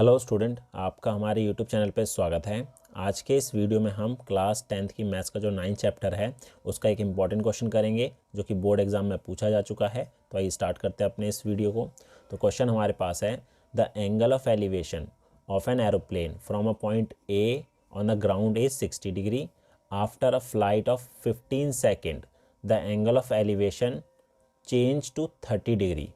Hello student, आपका हमारे YouTube channel पर स्वागत है। आज के इस वीडियो में हम क्लास 10th की मैथ्स का जो 9th चैप्टर है उसका एक इम्पॉर्टेंट क्वेश्चन करेंगे जो कि बोर्ड एग्जाम में पूछा जा चुका है। तो आइए स्टार्ट करते हैं अपने इस वीडियो को। तो क्वेश्चन हमारे पास है, the angle of elevation of an aeroplane from a point A on the ground is 60 degree. After a flight of 15 second the angle of elevation change to 30 degree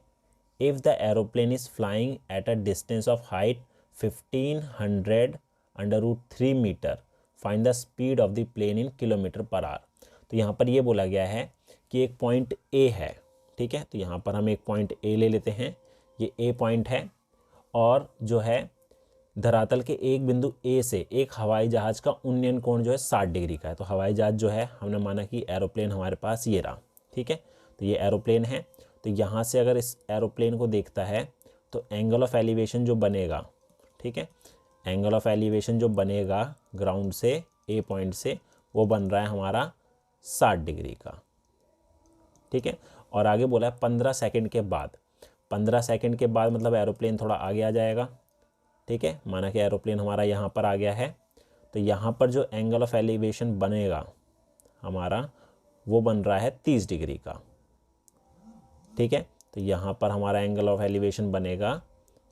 if the aeroplane is flying at a distance of height 1500 under root 3 meter, find the speed of the plane in kilometre per hour. तो यहाँ पर ये बोला गया है कि एक point A है, ठीक है। तो यहाँ पर हम एक पॉइंट ए ले लेते हैं, ये ए पॉइंट है और जो है धरातल के एक बिंदु ए से एक हवाई जहाज़ का उन्नयन कोण जो है 60 डिग्री का है। तो हवाई जहाज़ जो है हमने माना कि एरोप्लेन हमारे पास ये रहा, ठीक है। तो ये एरोप्लेन है। तो यहाँ से अगर इस एरोप्लेन को देखता है तो एंगल ऑफ एलिवेशन जो बनेगा, ठीक है, एंगल ऑफ एलिवेशन जो बनेगा ग्राउंड से ए पॉइंट से वो बन रहा है हमारा 60 डिग्री का, ठीक है। और आगे बोला है 15 सेकंड के बाद, 15 सेकंड के बाद मतलब एरोप्लेन थोड़ा आगे आ जाएगा, ठीक है। माना कि एरोप्लेन हमारा यहाँ पर आ गया है, तो यहाँ पर जो एंगल ऑफ एलिवेशन बनेगा हमारा वो बन रहा है 30 डिग्री का, ठीक है। तो यहाँ पर हमारा एंगल ऑफ एलिवेशन बनेगा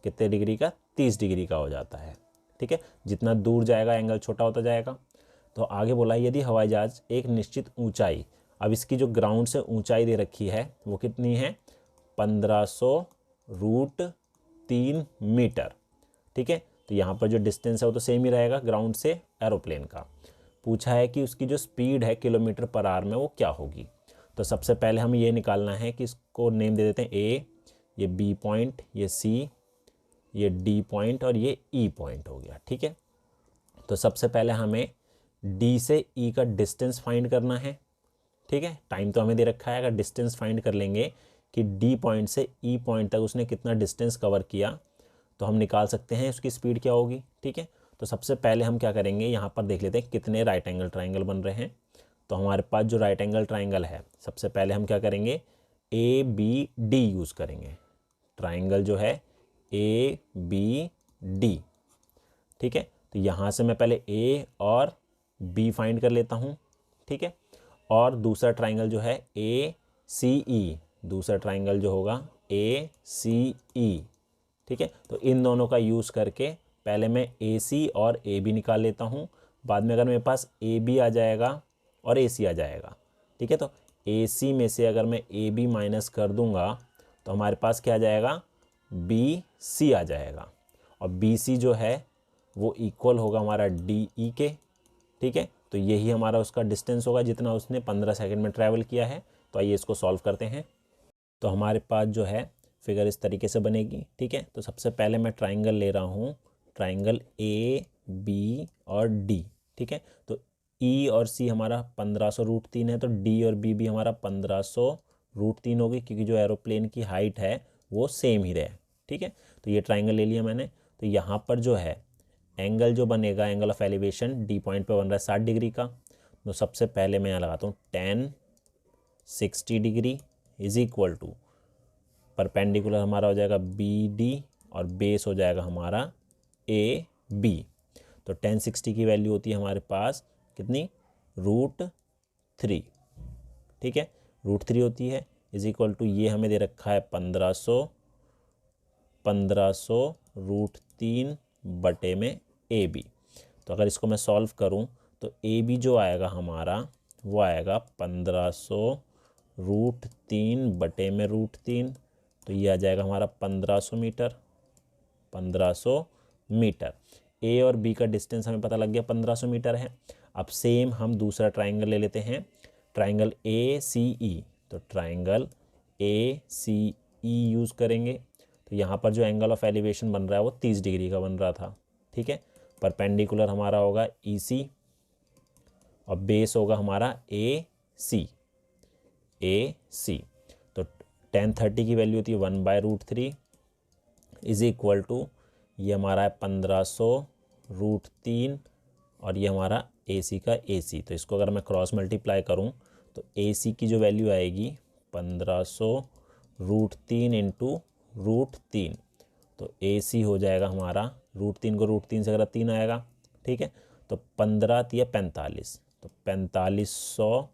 कितने डिग्री का, 30 डिग्री का हो जाता है, ठीक है। जितना दूर जाएगा एंगल छोटा होता जाएगा। तो आगे बोला यदि हवाई जहाज एक निश्चित ऊंचाई, अब इसकी जो ग्राउंड से ऊंचाई दे रखी है वो कितनी है, 1500√3 मीटर, ठीक है। तो यहाँ पर जो डिस्टेंस है वो तो सेम ही रहेगा ग्राउंड से एरोप्लेन का। पूछा है कि उसकी जो स्पीड है किलोमीटर पर आवर में वो क्या होगी। तो सबसे पहले हमें ये निकालना है कि इसको नेम दे देते हैं ए, ये बी पॉइंट, ये सी, ये डी पॉइंट और ये ई पॉइंट हो गया, ठीक है। तो सबसे पहले हमें डी से ई का डिस्टेंस फाइंड करना है, ठीक है। टाइम तो हमें दे रखा है, अगर डिस्टेंस फाइंड कर लेंगे कि डी पॉइंट से ई पॉइंट तक उसने कितना डिस्टेंस कवर किया तो हम निकाल सकते हैं उसकी स्पीड क्या होगी, ठीक है। तो सबसे पहले हम क्या करेंगे, यहाँ पर देख लेते हैं कितने राइट एंगल ट्राइंगल बन रहे हैं। तो हमारे पास जो राइट एंगल ट्राइंगल है, सबसे पहले हम क्या करेंगे, ए बी डी यूज़ करेंगे। ट्राइंगल जो है ए बी डी, ठीक है। तो यहाँ से मैं पहले ए और बी फाइंड कर लेता हूँ, ठीक है। और दूसरा ट्राइंगल जो है ए सी ई, दूसरा ट्राइंगल जो होगा ए सी ई, ठीक है। तो इन दोनों का यूज़ करके पहले मैं ए सी और ए बी निकाल लेता हूँ। बाद में अगर मेरे पास ए बी आ जाएगा और ए सी आ जाएगा, ठीक है। तो ए सी में से अगर मैं ए बी माइनस कर दूंगा तो हमारे पास क्या आ जाएगा, बी सी आ जाएगा। और बी सी जो है वो इक्वल होगा हमारा डी ई के, ठीक है। तो यही हमारा उसका डिस्टेंस होगा जितना उसने 15 सेकंड में ट्रैवल किया है। तो आइए इसको सॉल्व करते हैं। तो हमारे पास जो है फिगर इस तरीके से बनेगी, ठीक है। तो सबसे पहले मैं ट्राइंगल ले रहा हूँ, ट्राइंगल ए बी और डी, ठीक है। तो ई और सी हमारा 1500√3 है, तो डी और बी भी हमारा 1500√3 होगी क्योंकि जो एरोप्लेन की हाइट है वो सेम ही रहे, ठीक है। तो ये ट्राइंगल ले लिया मैंने। तो यहाँ पर जो है एंगल जो बनेगा, angle of elevation D point पे बन रहा है 60 डिग्री का। तो सबसे पहले मैं यहाँ लगाता हूँ tan 60 degree is equal to perpendicular हमारा हो जाएगा बी डी और बेस हो जाएगा हमारा ए बी। तो tan 60 की वैल्यू होती है हमारे पास कितनी, √3, ठीक है। √3 होती है इज इक्वल टू ये हमें दे रखा है 1500√3 बटे में ए बी। तो अगर इसको मैं सॉल्व करूं तो ए बी जो आएगा हमारा वो आएगा 1500√3 बटे में √3। तो ये आ जाएगा हमारा 1500 मीटर, 1500 मीटर। ए और बी का डिस्टेंस हमें पता लग गया 1500 मीटर है। अब सेम हम दूसरा ट्राइंगल ले लेते हैं, ट्राइंगल ए सी ई। तो triangle A C E use करेंगे। तो यहाँ पर जो एंगल ऑफ एलिवेशन बन रहा है वो 30 डिग्री का बन रहा था, ठीक है। परपेंडिकुलर हमारा होगा ई सी और बेस होगा हमारा ए सी, ए सी। तो tan 30 की वैल्यू होती है 1/√3 इज इक्वल टू ये हमारा है 1500√3 और ये हमारा ए सी का ए सी। तो इसको अगर मैं क्रॉस मल्टीप्लाई करूँ तो ए सी की जो वैल्यू आएगी 1500√3 इंटू √3, तो ए सी हो जाएगा हमारा √3 को √3 से अगर 3 आएगा, ठीक है। तो 15 या 45, तो 4500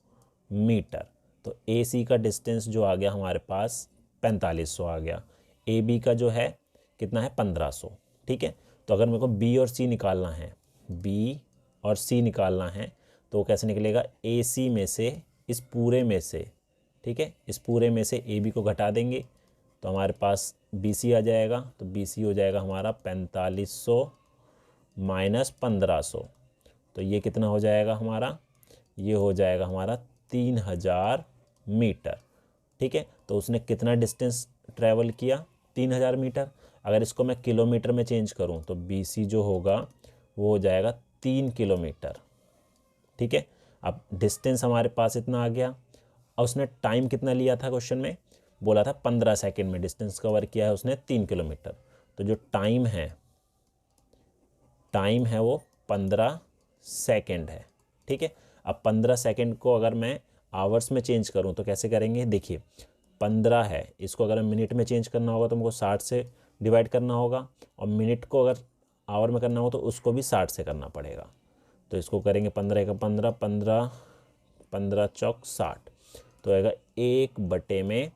मीटर। तो ए सी का डिस्टेंस जो आ गया हमारे पास 4500 आ गया। ए बी का जो है कितना है 1500, ठीक है। तो अगर मेरे को बी और सी निकालना है, बी और सी निकालना है, तो वो कैसे निकलेगा, ए सी में से इस पूरे में से, ठीक है, इस पूरे में से ए बी को घटा देंगे तो हमारे पास बी सी आ जाएगा। तो बी सी हो जाएगा हमारा 4500 माइनस 1500, तो ये कितना हो जाएगा हमारा, ये हो जाएगा हमारा 3000 मीटर, ठीक है। तो उसने कितना डिस्टेंस ट्रैवल किया, 3000 मीटर। अगर इसको मैं किलोमीटर में चेंज करूं तो बी सी जो होगा वो हो जाएगा 3 किलोमीटर, ठीक है। अब डिस्टेंस हमारे पास इतना आ गया और उसने टाइम कितना लिया था, क्वेश्चन में बोला था 15 सेकेंड में डिस्टेंस कवर किया है उसने 3 किलोमीटर। तो जो टाइम है वो 15 सेकेंड है, ठीक है। अब 15 सेकेंड को अगर मैं आवर्स में चेंज करूं तो कैसे करेंगे, देखिए 15 है, इसको अगर मिनट में चेंज करना होगा तो हमको 60 से डिवाइड करना होगा, और मिनट को अगर आवर में करना हो तो उसको भी 60 से करना पड़ेगा। तो इसको करेंगे 15 का 15, 15 15 चौक 60, तो आएगा 1 में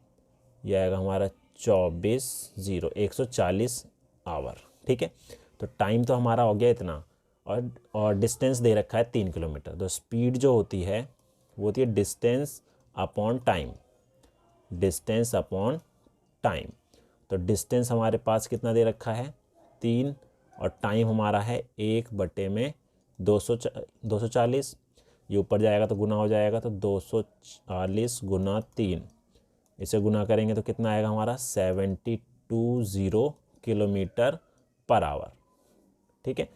यह आएगा हमारा 140 आवर, ठीक है। तो टाइम तो हमारा हो गया इतना, और डिस्टेंस दे रखा है 3 किलोमीटर। तो स्पीड जो होती है वो होती है distance upon time, distance upon time. तो डिस्टेंस हमारे पास कितना दे रखा है 3, और टाइम हमारा है 1/240। ये ऊपर जाएगा तो गुना हो जाएगा, तो 240 गुना 3, इसे गुना करेंगे तो कितना आएगा हमारा 720 किलोमीटर पर आवर, ठीक है।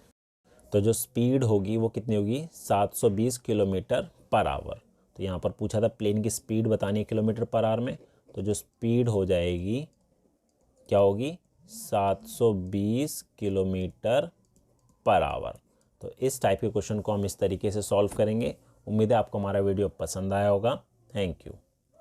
तो जो स्पीड होगी वो कितनी होगी 720 किलोमीटर पर आवर। तो यहाँ पर पूछा था प्लेन की स्पीड बतानी है किलोमीटर पर आवर में, तो जो स्पीड हो जाएगी क्या होगी 720 किलोमीटर पर आवर। तो इस टाइप के क्वेश्चन को हम इस तरीके से सॉल्व करेंगे। उम्मीद है आपको हमारा वीडियो पसंद आया होगा। Thank you.